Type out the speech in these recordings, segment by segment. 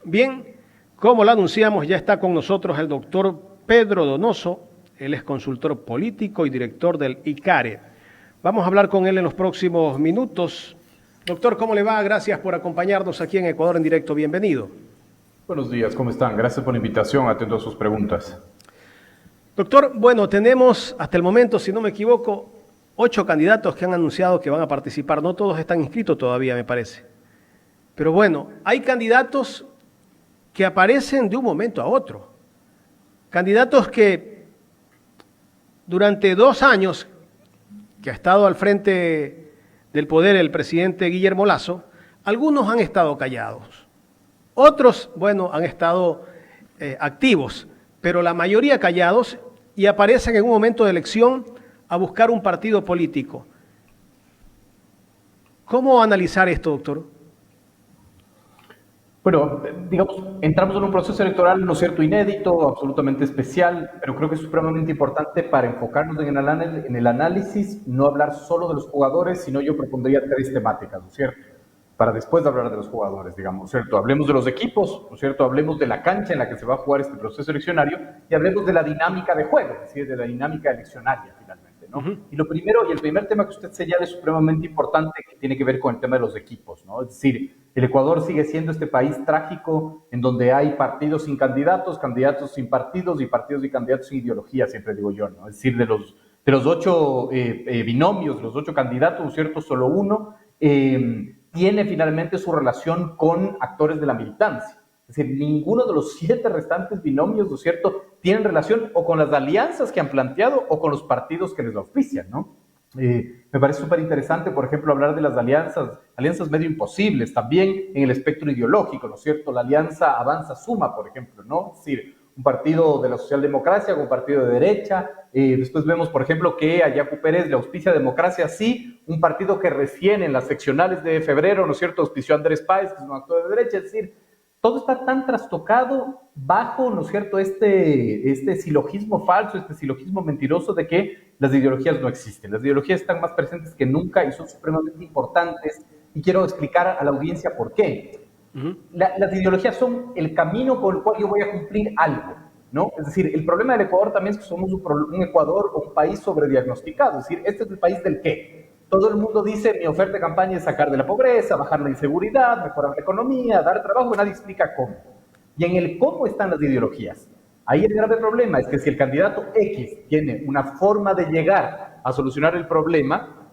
Bien, como lo anunciamos, ya está con nosotros el doctor Pedro Donoso. Él es consultor político y director del ICARE. Vamos a hablar con él en los próximos minutos. Doctor, ¿cómo le va? Gracias por acompañarnos aquí en Ecuador en Directo. Bienvenido. Buenos días, ¿cómo están? Gracias por la invitación, atento a sus preguntas. Doctor, bueno, tenemos hasta el momento, si no me equivoco, 8 candidatos que han anunciado que van a participar. No todos están inscritos todavía, me parece. Pero bueno, hay candidatos que aparecen de un momento a otro. Candidatos que durante 2 años que ha estado al frente del poder el presidente Guillermo Lasso, algunos han estado callados. Otros, bueno, han estado activos, pero la mayoría callados y aparecen en un momento de elección a buscar un partido político. ¿Cómo analizar esto, doctor? Bueno, digamos, entramos en un proceso electoral, ¿no es cierto?, inédito, absolutamente especial, pero creo que es supremamente importante para enfocarnos en el análisis, no hablar solo de los jugadores, sino yo propondría 3 temáticas, ¿no es cierto?, para después de hablar de los jugadores, digamos, ¿no es cierto? Hablemos de los equipos, ¿no es cierto?, hablemos de la cancha en la que se va a jugar este proceso eleccionario y hablemos de la dinámica de juego, es decir, de la dinámica eleccionaria, finalmente, ¿no? Y el primer tema que usted señala es supremamente importante, que tiene que ver con el tema de los equipos, ¿no? Es decir, el Ecuador sigue siendo este país trágico en donde hay partidos sin candidatos, candidatos sin partidos y partidos y candidatos sin ideología, siempre digo yo, ¿no? Es decir, de los 8 binomios, los 8 candidatos, ¿no es cierto?, solo uno tiene finalmente su relación con actores de la militancia. Es decir, ninguno de los 7 restantes binomios, ¿no es cierto?, tienen relación o con las alianzas que han planteado o con los partidos que les auspician, ¿no? Me parece súper interesante, por ejemplo, hablar de las alianzas medio imposibles, también en el espectro ideológico, ¿no es cierto? La alianza Avanza-Suma, por ejemplo, ¿no? Es decir, un partido de la socialdemocracia con un partido de derecha. Después vemos, por ejemplo, que a Yacu Pérez le auspicia Democracia Sí, un partido que recién en las seccionales de febrero, ¿no es cierto?, auspició a Andrés Páez, que es un actor de derecha. Es decir, todo está tan trastocado bajo, ¿no es cierto?, este silogismo falso, este silogismo mentiroso de que las ideologías no existen. Las ideologías están más presentes que nunca y son supremamente importantes, y quiero explicar a la audiencia por qué. Las ideologías son el camino por el cual yo voy a cumplir algo, ¿no? Es decir, el problema del Ecuador también es que somos un Ecuador o un país sobrediagnosticado. Es decir, este es el país del qué. Todo el mundo dice, mi oferta de campaña es sacar de la pobreza, bajar la inseguridad, mejorar la economía, dar trabajo, nadie explica cómo. Y en el cómo están las ideologías. Ahí el grave problema es que si el candidato X tiene una forma de llegar a solucionar el problema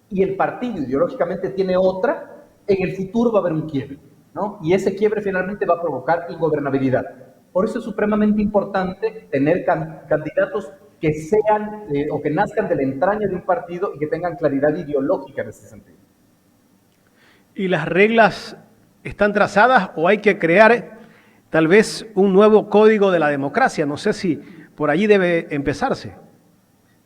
y el partido ideológicamente tiene otra, en el futuro va a haber un quiebre, ¿no? Y ese quiebre finalmente va a provocar ingobernabilidad. Por eso es supremamente importante tener candidatos que sean o que nazcan de la entraña de un partido y que tengan claridad ideológica en ese sentido. ¿Y las reglas están trazadas o hay que crear tal vez un nuevo código de la democracia? No sé si por allí debe empezarse.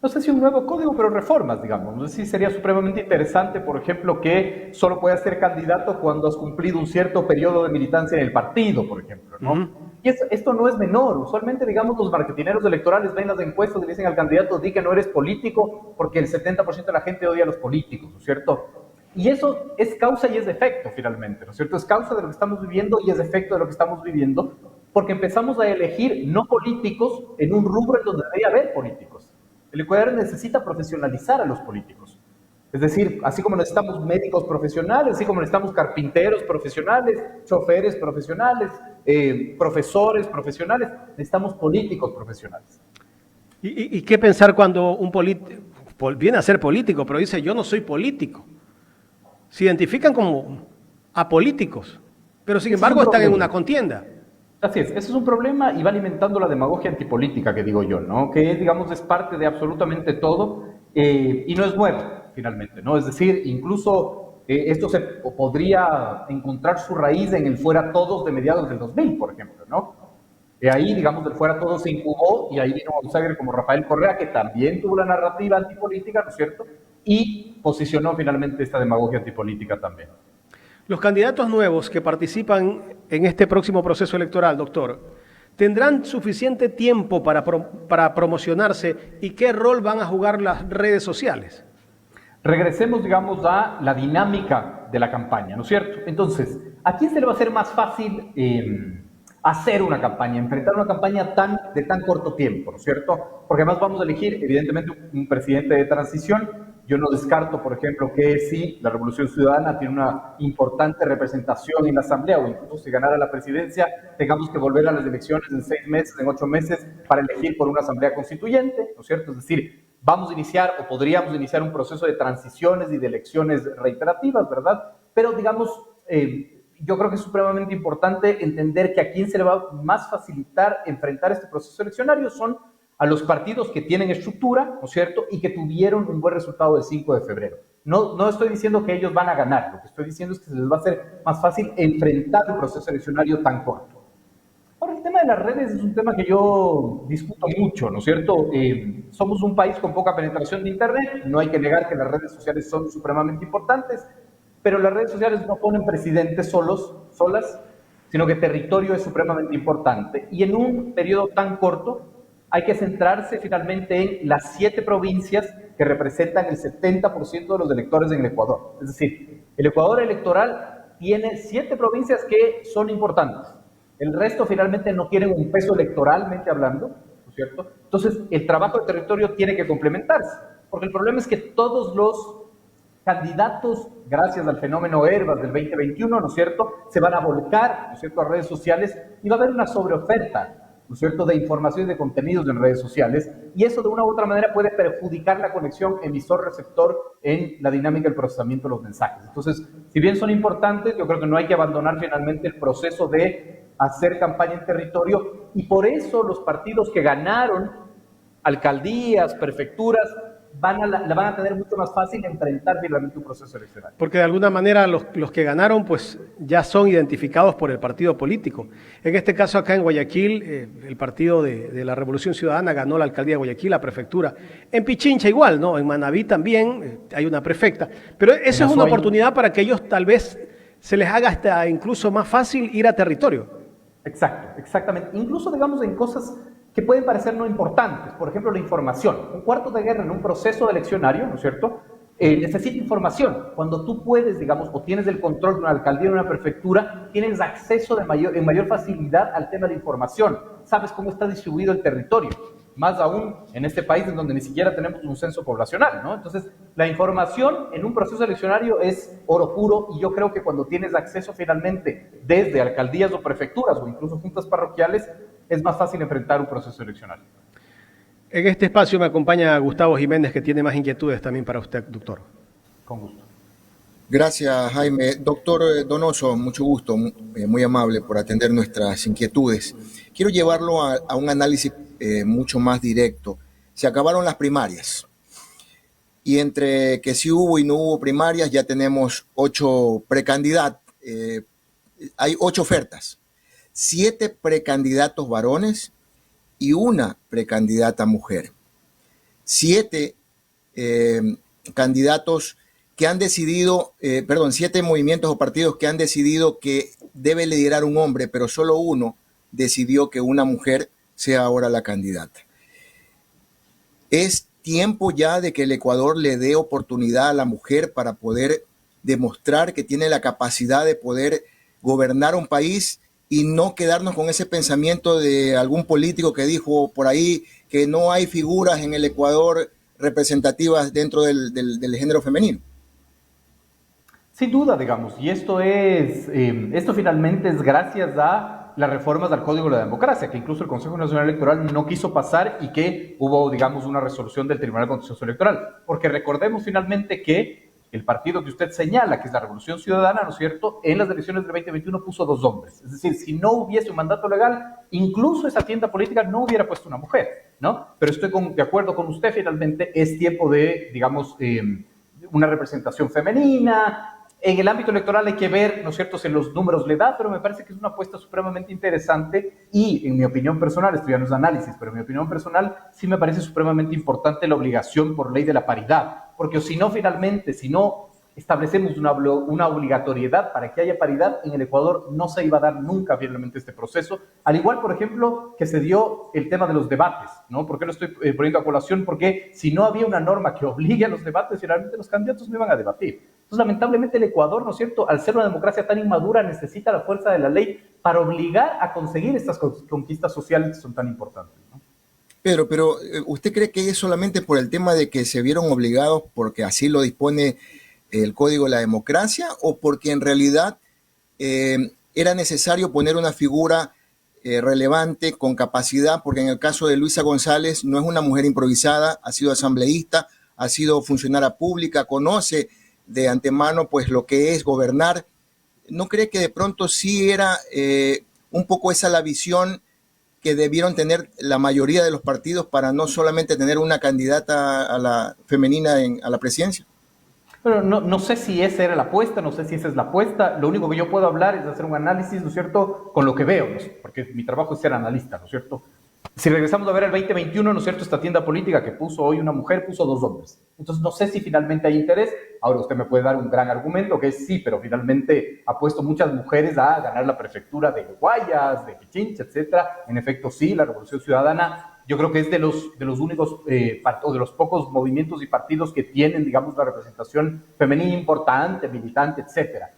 No sé si un nuevo código, pero reformas, digamos. No sé si sería supremamente interesante, por ejemplo, que solo puedas ser candidato cuando has cumplido un cierto periodo de militancia en el partido, por ejemplo, ¿no? Y esto no es menor. Usualmente, digamos, los marketineros electorales ven las encuestas y le dicen al candidato, di que no eres político, porque el 70% de la gente odia a los políticos, ¿no es cierto? Y eso es causa y es efecto, finalmente, ¿no es cierto? Es causa de lo que estamos viviendo y es efecto de lo que estamos viviendo, porque empezamos a elegir no políticos en un rubro en donde debería haber políticos. El Ecuador necesita profesionalizar a los políticos. Es decir, así como necesitamos médicos profesionales, así como necesitamos carpinteros profesionales, choferes profesionales, profesores profesionales, necesitamos políticos profesionales. ¿Y qué pensar cuando un político viene a ser político, pero dice yo no soy político? Se identifican como apolíticos, pero sin embargo están en una contienda. Así es, ese es un problema y va alimentando la demagogia antipolítica que digo yo, ¿no? Que digamos es parte de absolutamente todo y no es nuevo finalmente, ¿no? Es decir, incluso esto se podría encontrar su raíz en el Fuera Todos de mediados del 2000, por ejemplo, ¿no? Ahí, digamos, del Fuera Todos se incubó y ahí vino un outsider como Rafael Correa, que también tuvo la narrativa antipolítica, ¿no es cierto? Y posicionó finalmente esta demagogia antipolítica también. Los candidatos nuevos que participan en este próximo proceso electoral, doctor, ¿tendrán suficiente tiempo para promocionarse y qué rol van a jugar las redes sociales? Regresemos, digamos, a la dinámica de la campaña, ¿no es cierto? Entonces, ¿a quién se le va a hacer más fácil hacer una campaña, enfrentar una campaña de tan corto tiempo, ¿no es cierto? Porque además vamos a elegir, evidentemente, un presidente de transición. Yo no descarto, por ejemplo, que si la Revolución Ciudadana tiene una importante representación en la Asamblea, o incluso si ganara la presidencia, tengamos que volver a las elecciones en 6 meses, en 8 meses, para elegir por una Asamblea Constituyente, ¿no es cierto? Es decir, vamos a iniciar o podríamos iniciar un proceso de transiciones y de elecciones reiterativas, ¿verdad? Pero digamos, yo creo que es supremamente importante entender que a quién se le va más facilitar enfrentar este proceso eleccionario son a los partidos que tienen estructura, ¿no es cierto?, y que tuvieron un buen resultado el 5 de febrero. No estoy diciendo que ellos van a ganar, lo que estoy diciendo es que se les va a hacer más fácil enfrentar un proceso eleccionario tan corto. Ahora, el tema de las redes es un tema que yo discuto mucho, ¿no es cierto? Somos un país con poca penetración de Internet, no hay que negar que las redes sociales son supremamente importantes, pero las redes sociales no ponen presidentes solas, sino que territorio es supremamente importante. Y en un periodo tan corto, hay que centrarse finalmente en las 7 provincias que representan el 70% de los electores en el Ecuador. Es decir, el Ecuador electoral tiene 7 provincias que son importantes. El resto finalmente no tienen un peso electoralmente hablando, ¿no es cierto? Entonces, el trabajo de territorio tiene que complementarse, porque el problema es que todos los candidatos, gracias al fenómeno Herbas del 2021, ¿no es cierto?, se van a volcar, ¿no es cierto?, a redes sociales y va a haber una sobreoferta, ¿no es cierto?, de información y de contenidos en redes sociales, y eso de una u otra manera puede perjudicar la conexión emisor-receptor en la dinámica del procesamiento de los mensajes. Entonces, si bien son importantes, yo creo que no hay que abandonar finalmente el proceso de hacer campaña en territorio, y por eso los partidos que ganaron alcaldías, prefecturas, la van a tener mucho más fácil enfrentar finalmente un proceso electoral. Porque de alguna manera los que ganaron pues ya son identificados por el partido político. En este caso acá en Guayaquil, el partido de la Revolución Ciudadana ganó la alcaldía de Guayaquil, la prefectura. En Pichincha igual, ¿no? En Manabí también hay una prefecta. Pero eso es una oportunidad para que ellos tal vez se les haga hasta incluso más fácil ir a territorio. Exacto, exactamente. Incluso digamos en cosas que pueden parecer no importantes, por ejemplo la información. Un cuarto de guerra en un proceso eleccionario, ¿no es cierto?, necesita información. Cuando tú puedes, digamos, o tienes el control de una alcaldía o una prefectura, tienes acceso en mayor facilidad al tema de información. Sabes cómo está distribuido el territorio, más aún en este país en donde ni siquiera tenemos un censo poblacional, ¿no? Entonces, la información en un proceso eleccionario es oro puro, y yo creo que cuando tienes acceso finalmente desde alcaldías o prefecturas o incluso juntas parroquiales, es más fácil enfrentar un proceso eleccionario. En este espacio me acompaña Gustavo Jiménez, que tiene más inquietudes también para usted, doctor. Con gusto. Gracias, Jaime. Doctor Donoso, mucho gusto, muy amable por atender nuestras inquietudes. Quiero llevarlo a un análisis mucho más directo. Se acabaron las primarias y entre que sí hubo y no hubo primarias ya tenemos 8 precandidatos, hay 8 ofertas, 7 precandidatos varones y 1 precandidata mujer. 7 candidatos que han decidido, 7 movimientos o partidos que han decidido que debe liderar un hombre, pero solo uno decidió que una mujer sea ahora la candidata. Es tiempo ya de que el Ecuador le dé oportunidad a la mujer para poder demostrar que tiene la capacidad de poder gobernar un país y no quedarnos con ese pensamiento de algún político que dijo por ahí que no hay figuras en el Ecuador representativas dentro del género femenino. Sin duda, digamos, y esto finalmente es gracias a las reformas al Código de la Democracia, que incluso el Consejo Nacional Electoral no quiso pasar y que hubo, digamos, una resolución del Tribunal Contencioso Electoral. Porque recordemos finalmente que el partido que usted señala, que es la Revolución Ciudadana, ¿no es cierto?, en las elecciones del 2021 puso 2 hombres. Es decir, si no hubiese un mandato legal, incluso esa tienda política no hubiera puesto una mujer, ¿no? Pero estoy de acuerdo con usted, finalmente es tiempo de, digamos, una representación femenina. En el ámbito electoral hay que ver, ¿no es cierto?, si los números le da, pero me parece que es una apuesta supremamente interesante y, en mi opinión personal, esto ya no es análisis, pero en mi opinión personal sí me parece supremamente importante la obligación por ley de la paridad, porque si no, finalmente, si no establecemos una obligatoriedad para que haya paridad, en el Ecuador no se iba a dar nunca finalmente este proceso. Al igual, por ejemplo, que se dio el tema de los debates, ¿no? ¿Por qué lo estoy poniendo a colación? Porque si no había una norma que obligue a los debates, finalmente los candidatos no iban a debatir. Entonces, lamentablemente, el Ecuador, ¿no es cierto?, al ser una democracia tan inmadura, necesita la fuerza de la ley para obligar a conseguir estas conquistas sociales que son tan importantes, ¿no? Pedro, pero ¿usted cree que es solamente por el tema de que se vieron obligados porque así lo dispone el Código de la Democracia o porque en realidad era necesario poner una figura relevante, con capacidad? Porque en el caso de Luisa González no es una mujer improvisada, ha sido asambleísta, ha sido funcionaria pública, conoce de antemano pues lo que es gobernar. ¿No cree que de pronto sí era un poco esa la visión que debieron tener la mayoría de los partidos para no solamente tener una candidata a la femenina a la presidencia? Pero no sé si esa era la apuesta, no sé si esa es la apuesta. Lo único que yo puedo hablar es hacer un análisis, ¿no es cierto?, con lo que veo, ¿no? Porque mi trabajo es ser analista, ¿no es cierto? Si regresamos a ver el 2021, ¿no es cierto?, esta tienda política que puso hoy una mujer, puso 2 hombres. Entonces, no sé si finalmente hay interés. Ahora usted me puede dar un gran argumento, que es sí, pero finalmente ha puesto muchas mujeres a ganar la prefectura de Guayas, de Pichincha, etcétera. En efecto, sí, la Revolución Ciudadana, yo creo que es de los únicos o de los pocos movimientos y partidos que tienen, digamos, la representación femenina importante, militante, etcétera.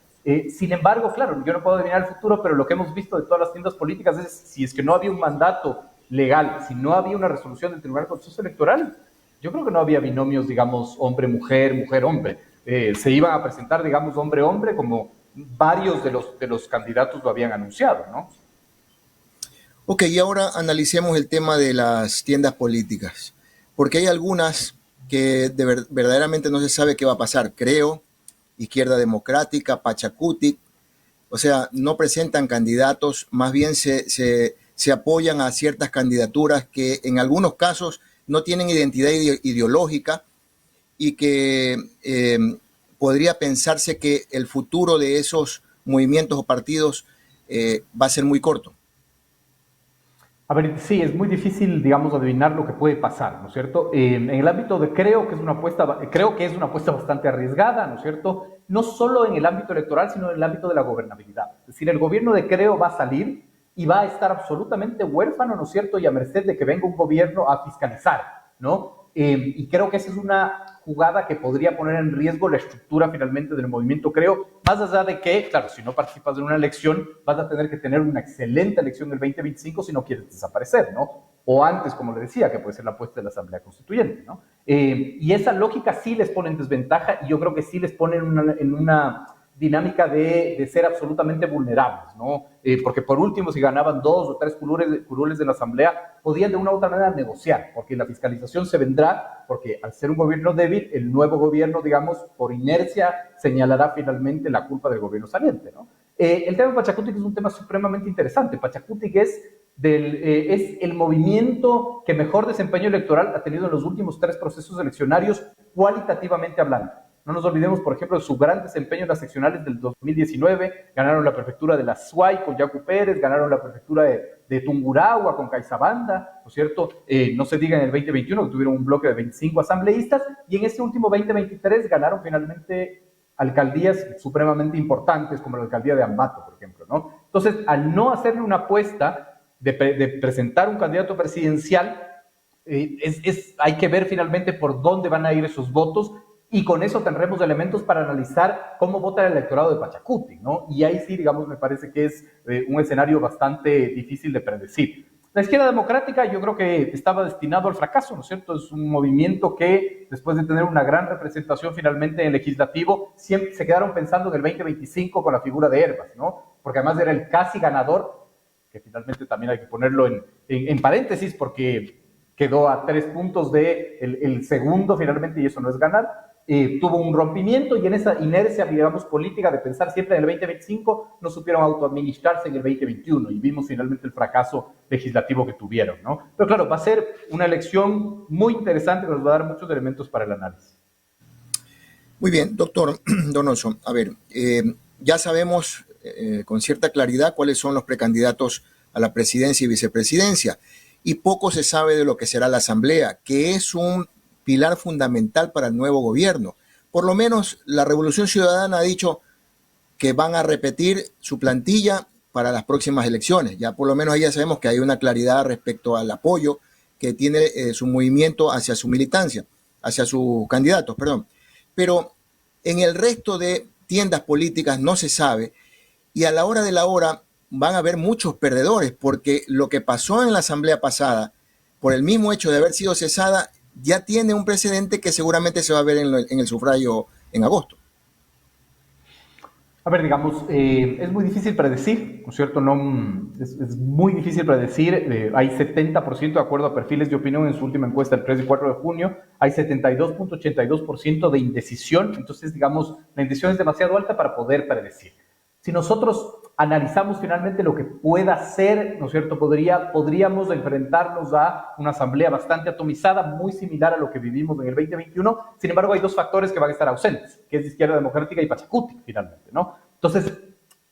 Sin embargo, claro, yo no puedo adivinar el futuro, pero lo que hemos visto de todas las tiendas políticas es, si es que no había un mandato legal, si no había una resolución del Tribunal Constitucional Electoral, yo creo que no había binomios, digamos, hombre-mujer, mujer-hombre. Se iban a presentar, digamos, hombre-hombre, como varios de los candidatos lo habían anunciado, ¿no? Ok, y ahora analicemos el tema de las tiendas políticas, porque hay algunas que verdaderamente no se sabe qué va a pasar. Creo, Izquierda Democrática, Pachacutic, o sea, no presentan candidatos, más bien se apoyan a ciertas candidaturas que en algunos casos no tienen identidad ideológica y que podría pensarse que el futuro de esos movimientos o partidos va a ser muy corto. A ver, sí, es muy difícil, digamos, adivinar lo que puede pasar, ¿no es cierto? En el ámbito de creo que es una apuesta bastante arriesgada, ¿no es cierto? No solo en el ámbito electoral, sino en el ámbito de la gobernabilidad. Es decir, el gobierno de creo va a salir y va a estar absolutamente huérfano, ¿no es cierto? Y a merced de que venga un gobierno a fiscalizar, ¿no? Y creo que esa es una jugada que podría poner en riesgo la estructura finalmente del movimiento, creo, más allá de que, claro, si no participas en una elección, vas a tener que tener una excelente elección el 2025 si no quieres desaparecer, ¿no? O antes, como le decía, que puede ser la apuesta de la Asamblea Constituyente, ¿no? Y esa lógica sí les pone en desventaja y yo creo que sí les pone en una dinámica de ser absolutamente vulnerables, ¿no? Porque por último, si ganaban 2 o 3 curules de la Asamblea, podían de una u otra manera negociar, porque la fiscalización se vendrá, porque al ser un gobierno débil, el nuevo gobierno, digamos, por inercia, señalará finalmente la culpa del gobierno saliente, ¿no? El tema de Pachacutic es un tema supremamente interesante. Pachacutic es el movimiento que mejor desempeño electoral ha tenido en los últimos 3 procesos eleccionarios, cualitativamente hablando. No nos olvidemos, por ejemplo, de su gran desempeño en las seccionales del 2019. Ganaron la prefectura de la Suay con Yacu Pérez, ganaron la prefectura de Tungurahua con Caizabanda, ¿no es cierto? No se diga en el 2021 que tuvieron un bloque de 25 asambleístas y en este último 2023 ganaron finalmente alcaldías supremamente importantes como la alcaldía de Ambato, por ejemplo, ¿no? Entonces, al no hacerle una apuesta de presentar un candidato presidencial, hay que ver finalmente por dónde van a ir esos votos. Y con eso tendremos elementos para analizar cómo vota el electorado de Pachacutic, ¿no? Y ahí sí, digamos, me parece que es un escenario bastante difícil de predecir. La izquierda democrática yo creo que estaba destinado al fracaso, ¿no es cierto? Es un movimiento que, después de tener una gran representación finalmente en el legislativo, siempre se quedaron pensando en el 2025 con la figura de Herbas, ¿no? Porque además era el casi ganador, que finalmente también hay que ponerlo en paréntesis, porque quedó a 3 puntos de el segundo finalmente, y eso no es ganar. Tuvo un rompimiento y en esa inercia, digamos, política de pensar siempre en el 2025, no supieron autoadministrarse en el 2021 y vimos finalmente el fracaso legislativo que tuvieron, ¿no? Pero claro, va a ser una elección muy interesante que nos va a dar muchos elementos para el análisis. Muy bien, doctor Donoso. A ver, ya sabemos con cierta claridad cuáles son los precandidatos a la presidencia y vicepresidencia y poco se sabe de lo que será la Asamblea, que es un pilar fundamental para el nuevo gobierno, por lo menos la Revolución Ciudadana ha dicho que van a repetir su plantilla para las próximas elecciones. Ya por lo menos ahí ya sabemos que hay una claridad respecto al apoyo que tiene su movimiento hacia su militancia, hacia sus candidatos, perdón. Pero en el resto de tiendas políticas no se sabe, y a la hora de la hora van a haber muchos perdedores, porque lo que pasó en la asamblea pasada, por el mismo hecho de haber sido cesada, ya tiene un precedente que seguramente se va a ver en el sufragio en agosto. A ver, digamos, es muy difícil predecir, ¿no es cierto? No, es muy difícil predecir. Hay 70% de acuerdo a perfiles de opinión en su última encuesta el 3 y 4 de junio. Hay 72.82% de indecisión. Entonces, digamos, la indecisión es demasiado alta para poder predecir. Si nosotros analizamos finalmente lo que pueda ser, ¿no es cierto? Podríamos enfrentarnos a una asamblea bastante atomizada, muy similar a lo que vivimos en el 2021. Sin embargo, hay dos factores que van a estar ausentes, que es Izquierda Democrática y Pachacuti, finalmente, ¿no? Entonces,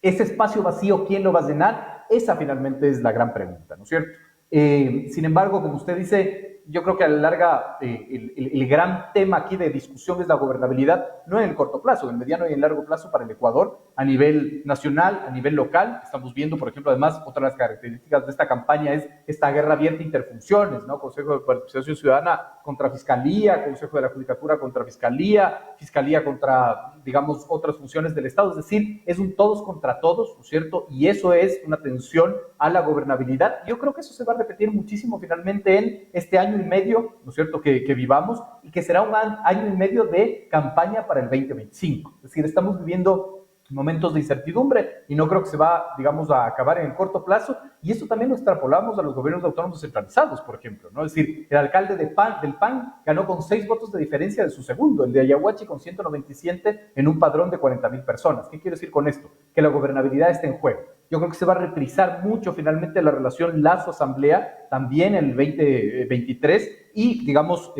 ese espacio vacío, ¿quién lo va a llenar? Esa finalmente es la gran pregunta, ¿no es cierto? Sin embargo, como usted dice, yo creo que a la larga el gran tema aquí de discusión es la gobernabilidad, no en el corto plazo, en el mediano y en el largo plazo para el Ecuador, a nivel nacional, a nivel local. Estamos viendo, por ejemplo, además, otra de las características de esta campaña es esta guerra abierta de interfunciones, ¿no? Consejo de Participación Ciudadana contra Fiscalía, Consejo de la Judicatura contra Fiscalía, Fiscalía contra, digamos, otras funciones del Estado. Es decir, es un todos contra todos, ¿no es cierto? Y eso es una tensión a la gobernabilidad. Yo creo que eso se va a repetir muchísimo finalmente en este año y medio, ¿no es cierto?, que vivamos, y que será un año y medio de campaña para el 2025. Es decir, estamos viviendo momentos de incertidumbre y no creo que se va, digamos, a acabar en el corto plazo, y esto también lo extrapolamos a los gobiernos autónomos centralizados, por ejemplo, ¿no? Es decir, el alcalde del PAN ganó con 6 votos de diferencia de su segundo, el de Ayahuachi con 197 en un padrón de 40,000 personas. ¿Qué quiero decir con esto? Que la gobernabilidad está en juego. Yo creo que se va a reprisar mucho finalmente la relación Lazo-Asamblea también en el 2023 y, digamos,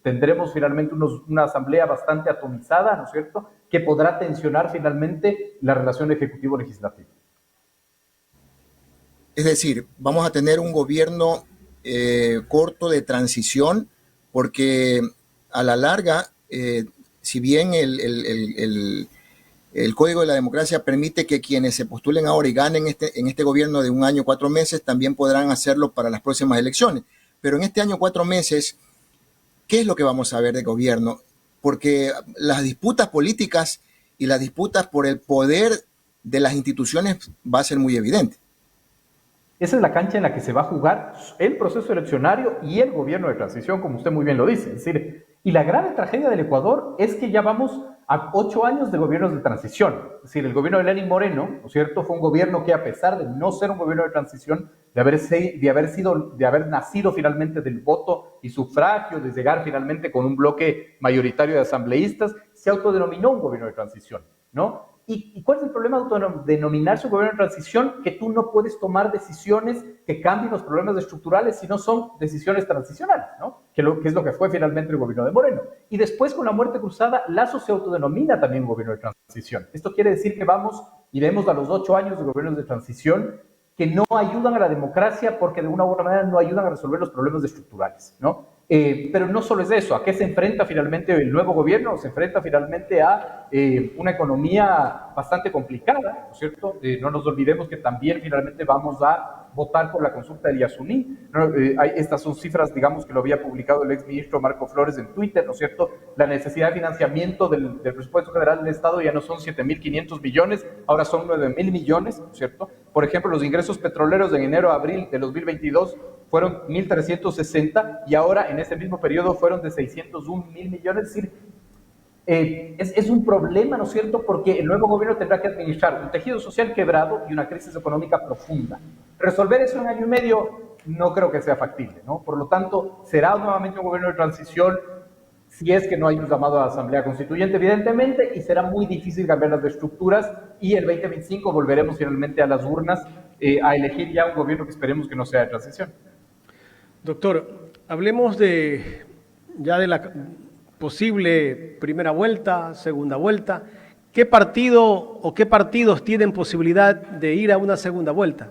tendremos finalmente una asamblea bastante atomizada, ¿no es cierto?, que podrá tensionar finalmente la relación ejecutivo-legislativa. Es decir, vamos a tener un gobierno corto de transición, porque a la larga, si bien el Código de la Democracia permite que quienes se postulen ahora y ganen en este gobierno de 1 año 4 meses, también podrán hacerlo para las próximas elecciones. Pero en este año 4 meses, ¿qué es lo que vamos a ver de gobierno? Porque las disputas políticas y las disputas por el poder de las instituciones va a ser muy evidente. Esa es la cancha en la que se va a jugar el proceso eleccionario y el gobierno de transición, como usted muy bien lo dice. Es decir, y la grave tragedia del Ecuador es que ya vamos a 8 años de gobiernos de transición. Es decir, el gobierno de Lenín Moreno, ¿no es cierto?, fue un gobierno que, a pesar de no ser un gobierno de transición, de haber nacido finalmente del voto y sufragio, de llegar finalmente con un bloque mayoritario de asambleístas, se autodenominó un gobierno de transición, ¿no? ¿Y cuál es el problema de denominarse un gobierno de transición? Que tú no puedes tomar decisiones que cambien los problemas estructurales si no son decisiones transicionales, ¿no? Que es lo que fue finalmente el gobierno de Moreno. Y después, con la muerte cruzada, Lazo se autodenomina también un gobierno de transición. Esto quiere decir que iremos a los 8 años de gobiernos de transición que no ayudan a la democracia porque de una u otra manera no ayudan a resolver los problemas estructurales, ¿no? Pero no solo es eso. ¿A qué se enfrenta finalmente el nuevo gobierno? Se enfrenta finalmente a una economía bastante complicada, ¿no es cierto? No nos olvidemos que también finalmente vamos a votar por la consulta del Yasuní, ¿no? Estas son cifras, digamos, que lo había publicado el exministro Marco Flores en Twitter, ¿no es cierto? La necesidad de financiamiento del presupuesto general del Estado ya no son 7.500 millones, ahora son 9.000 millones, ¿no es cierto? Por ejemplo, los ingresos petroleros de enero a abril de 2022 fueron 1.360 y ahora en ese mismo periodo fueron de 601.000 millones. Es decir, es un problema, ¿no es cierto?, porque el nuevo gobierno tendrá que administrar un tejido social quebrado y una crisis económica profunda. Resolver eso en 1 año y medio no creo que sea factible, ¿no? Por lo tanto, será nuevamente un gobierno de transición si es que no hay un llamado a la Asamblea Constituyente, evidentemente, y será muy difícil cambiar las estructuras, y el 2025 volveremos finalmente a las urnas a elegir ya un gobierno que esperemos que no sea de transición. Doctor, hablemos ya de la posible primera vuelta, segunda vuelta. ¿Qué partido o qué partidos tienen posibilidad de ir a una segunda vuelta?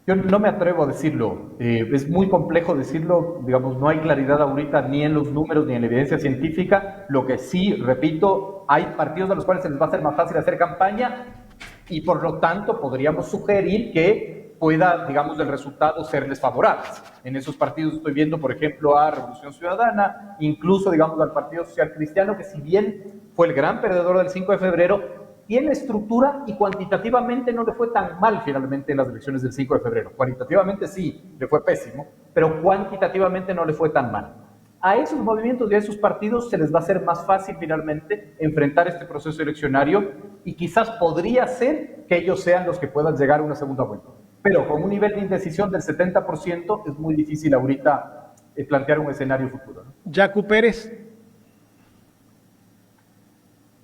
Yo no me atrevo a decirlo, es muy complejo decirlo, digamos, no hay claridad ahorita ni en los números ni en la evidencia científica. Lo que sí, repito, hay partidos a los cuales se les va a hacer más fácil hacer campaña y por lo tanto podríamos sugerir que pueda, digamos, el resultado serles favorable. En esos partidos estoy viendo, por ejemplo, a Revolución Ciudadana, incluso, digamos, al Partido Social Cristiano, que si bien fue el gran perdedor del 5 de febrero, tiene estructura y cuantitativamente no le fue tan mal finalmente en las elecciones del 5 de febrero. Cualitativamente sí, le fue pésimo, pero cuantitativamente no le fue tan mal. A esos movimientos y a esos partidos se les va a hacer más fácil finalmente enfrentar este proceso eleccionario y quizás podría ser que ellos sean los que puedan llegar a una segunda vuelta. Pero con un nivel de indecisión del 70% es muy difícil ahorita plantear un escenario futuro, ¿no? Yacu Pérez.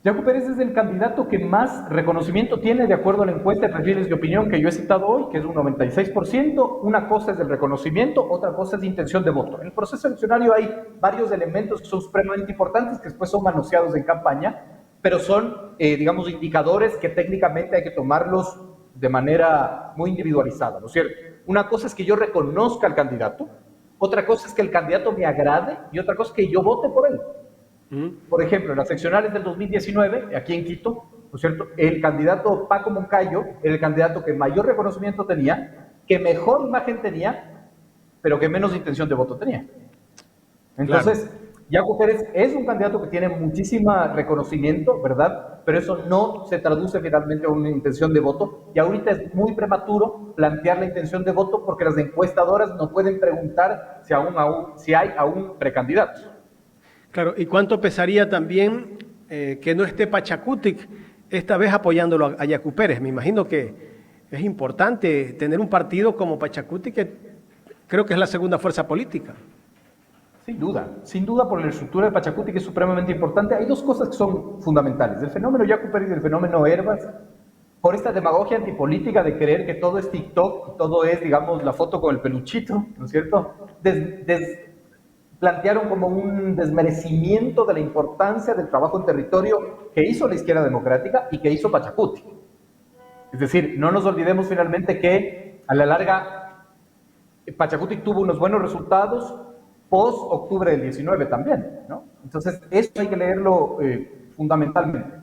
Yacu Pérez es el candidato que más reconocimiento tiene de acuerdo a la encuesta de perfiles de opinión que yo he citado hoy, que es un 96%. Una cosa es el reconocimiento, otra cosa es la intención de voto. En el proceso eleccionario hay varios elementos que son supremamente importantes, que después son manoseados en campaña, pero son, digamos, indicadores que técnicamente hay que tomarlos de manera muy individualizada, ¿no es cierto? Una cosa es que yo reconozca al candidato, otra cosa es que el candidato me agrade y otra cosa es que yo vote por él. Por ejemplo, en las seccionales del 2019, aquí en Quito, ¿no es cierto?, el candidato Paco Moncayo era el candidato que mayor reconocimiento tenía, que mejor imagen tenía, pero que menos intención de voto tenía. Entonces, claro, Yacu Pérez es un candidato que tiene muchísimo reconocimiento, ¿verdad? Pero eso no se traduce finalmente a una intención de voto. Y ahorita es muy prematuro plantear la intención de voto porque las encuestadoras no pueden preguntar si hay aún precandidatos. Claro, ¿y cuánto pesaría también que no esté Pachacutic esta vez apoyándolo a Yacu Pérez? Me imagino que es importante tener un partido como Pachacutic, que creo que es la segunda fuerza política. Sin duda por la estructura de Pachacutic, que es supremamente importante. Hay dos cosas que son fundamentales: el fenómeno Yacu Pérez y el fenómeno Hervas, por esta demagogia antipolítica de creer que todo es TikTok, todo es, digamos, la foto con el peluchito, ¿no es cierto? Plantearon como un desmerecimiento de la importancia del trabajo en territorio que hizo la izquierda democrática y que hizo Pachacutic. Es decir, no nos olvidemos finalmente que a la larga Pachacutic tuvo unos buenos resultados post-octubre del 19 también, ¿no? Entonces, eso hay que leerlo fundamentalmente.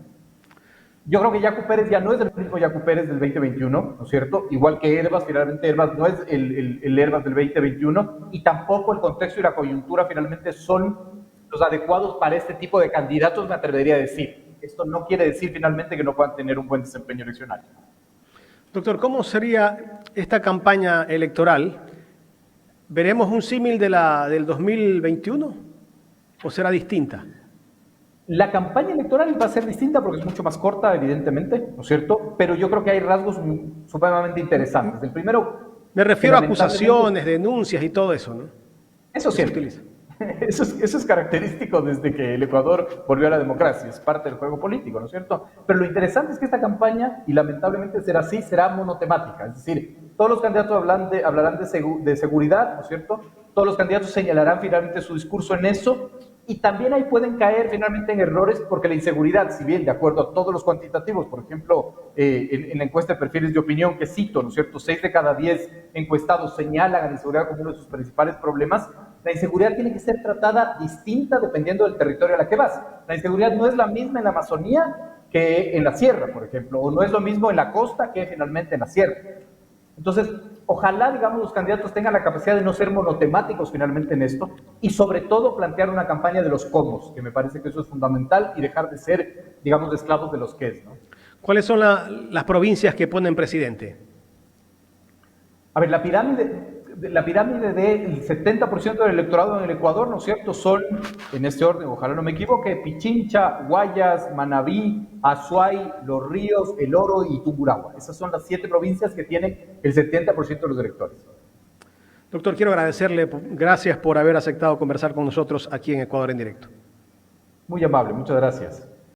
Yo creo que Yacu Pérez ya no es el mismo Yacu Pérez del 2021, ¿no es cierto? Igual que Hervas, finalmente Hervas no es el Hervas del 2021 y tampoco el contexto y la coyuntura finalmente son los adecuados para este tipo de candidatos, me atrevería a decir. Esto no quiere decir finalmente que no puedan tener un buen desempeño eleccionario. Doctor, ¿cómo sería esta campaña electoral? ¿Veremos un símil del 2021 o será distinta? La campaña electoral va a ser distinta porque es mucho más corta, evidentemente, ¿no es cierto? Pero yo creo que hay rasgos supremamente interesantes. El primero... Me refiero a acusaciones, denuncias y todo eso, ¿no? Eso sí. Eso es característico desde que el Ecuador volvió a la democracia, es parte del juego político, ¿no es cierto? Pero lo interesante es que esta campaña, y lamentablemente será así, será monotemática, es decir, todos los candidatos hablarán de seguridad, ¿no es cierto? Todos los candidatos señalarán finalmente su discurso en eso, y también ahí pueden caer finalmente en errores porque la inseguridad, si bien de acuerdo a todos los cuantitativos, por ejemplo, en la encuesta de perfiles de opinión que cito, ¿no es cierto?, 6 de cada 10 encuestados señalan a la inseguridad como uno de sus principales problemas. La inseguridad tiene que ser tratada distinta dependiendo del territorio a la que vas. La inseguridad no es la misma en la Amazonía que en la sierra, por ejemplo, o no es lo mismo en la costa que finalmente en la sierra. Entonces, ojalá, digamos, los candidatos tengan la capacidad de no ser monotemáticos finalmente en esto y sobre todo plantear una campaña de los cómo, que me parece que eso es fundamental, y dejar de ser, digamos, esclavos de los qués, ¿no? ¿Cuáles son las provincias que ponen presidente? A ver, la pirámide del 70% del electorado en el Ecuador, ¿no es cierto?, son, en este orden, ojalá no me equivoque, Pichincha, Guayas, Manabí, Azuay, Los Ríos, El Oro y Tungurahua. Esas son las 7 provincias que tienen el 70% de los electores. Doctor, quiero agradecerle, gracias por haber aceptado conversar con nosotros aquí en Ecuador en Directo. Muy amable, muchas gracias.